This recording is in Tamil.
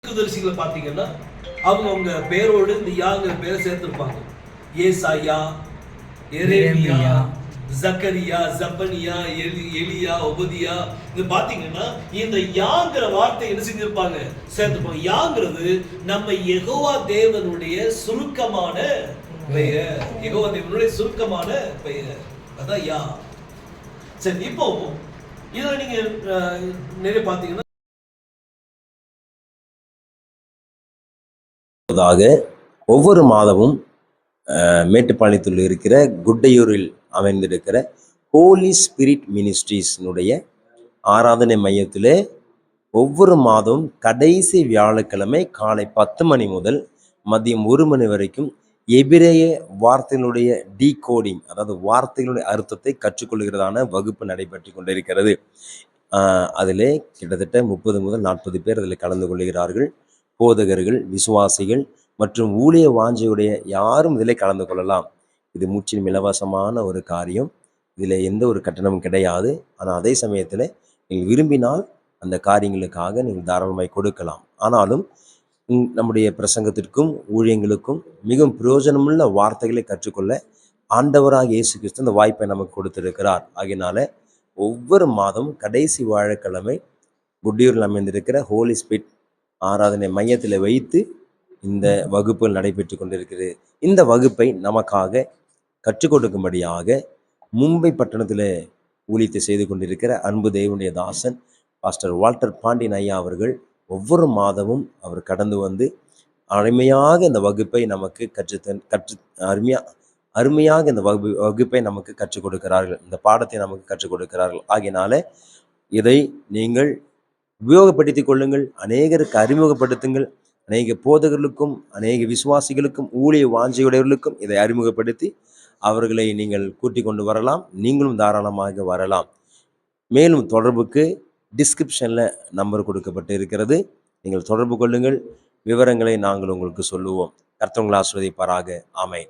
தீர்க்கதரிசிகளை பார்த்தீங்கன்னா அவங்க அவங்க பேரோடு இந்த யாங்கிற பேரை சேர்த்திருப்பாங்க. ஏசாயா, எரேமியா, ஜக்கரியா, ஜப்பனியா, எலியா, ஒபதியா. இது பாத்தீங்கன்னா இந்த யாங்கிற வார்த்தை என்ன செஞ்சிருப்பாங்க, சேர்த்திருப்பாங்க. யாங்கிறது நம்ம யெகோவா தேவனுடைய சுருக்கமான பெயர். யெகோவா தேவனுடைய சுருக்கமான பெயர், அதான் யா. சரி, இப்போ இதுல நீங்க நிறைய பாத்தீங்கன்னா ஒவ்வொரு மாதமும் மேட்டுப்பாளையத்தில் இருக்கிற குட்டையூரில் அமைந்திருக்கிற ஹோலி ஸ்பிரிட் மினிஸ்ட்ரீஸினுடைய ஆராதனை மையத்தில் ஒவ்வொரு மாதமும் கடைசி வியாழக்கிழமை காலை 10 மணி முதல் மதியம் 1 மணி வரைக்கும் எபிரேய வார்த்தைகளுடைய டீகோடிங், அதாவது வார்த்தைகளுடைய அர்த்தத்தை கற்றுக்கொள்கிறதான வகுப்பு நடைபெற்று கொண்டிருக்கிறது. அதிலே கிட்டத்தட்ட 30 முதல் 40 பேர் அதில் கலந்து கொள்கிறார்கள். போதகர்கள், விசுவாசிகள் மற்றும் ஊழிய வாஞ்சையுடைய யாரும் இதில் கலந்து கொள்ளலாம். இது முற்றிலும் இலவசமான ஒரு காரியம். இதில் எந்த ஒரு கட்டணமும் கிடையாது. ஆனால் அதே சமயத்தில் நீங்கள் விரும்பினால் அந்த காரியங்களுக்காக நீங்கள் தாராளமாய் கொடுக்கலாம். ஆனாலும் நம்முடைய பிரசங்கத்திற்கும் ஊழியங்களுக்கும் மிகவும் பிரயோஜனமுள்ள வார்த்தைகளை கற்றுக்கொள்ள ஆண்டவராக இயேசு கிறிஸ்து இந்த வாய்ப்பை நமக்கு கொடுத்திருக்கிறார். ஆகையினால ஒவ்வொரு மாதம் கடைசி வியாழக்கிழமை குட்டியூரில் அமைந்திருக்கிற ஹோலி ஸ்பிரிட் ஆராதனை மையத்தில் வைத்து இந்த வகுப்புகள் நடைபெற்று கொண்டிருக்கிறது. இந்த வகுப்பை நமக்காக கற்றுக் கொடுக்கும்படியாக மும்பை பட்டணத்தில் ஊழியத்தை செய்து கொண்டிருக்கிற அன்பு தேவனுடைய தாசன் பாஸ்டர் வால்டர் பாண்டியன் ஐயா அவர்கள் ஒவ்வொரு மாதமும் அவர் கடந்து வந்து அருமையாக இந்த வகுப்பை நமக்கு அருமையாக இந்த வகுப்பை நமக்கு கற்றுக் கொடுக்கிறார்கள். இந்த பாடத்தை நமக்கு கற்றுக் கொடுக்கிறார்கள். ஆகையினால இதை நீங்கள் உபயோகப்படுத்திக் கொள்ளுங்கள். அநேகருக்கு அறிமுகப்படுத்துங்கள். அநேக போதகர்களுக்கும் அநேக விசுவாசிகளுக்கும் ஊழிய வாஞ்சையுடையவர்களுக்கும் இதை அறிமுகப்படுத்தி அவர்களை நீங்கள் கூட்டிக் கொண்டு வரலாம். நீங்களும் தாராளமாக வரலாம். மேலும் தொடர்புக்கு டிஸ்கிரிப்ஷனில் நம்பர் கொடுக்கப்பட்டு இருக்கிறது. நீங்கள் தொடர்பு கொள்ளுங்கள். விவரங்களை நாங்கள் உங்களுக்கு சொல்லுவோம். கர்த்தர் உங்களை ஆசீர்வதிப்பாராக. ஆமென்.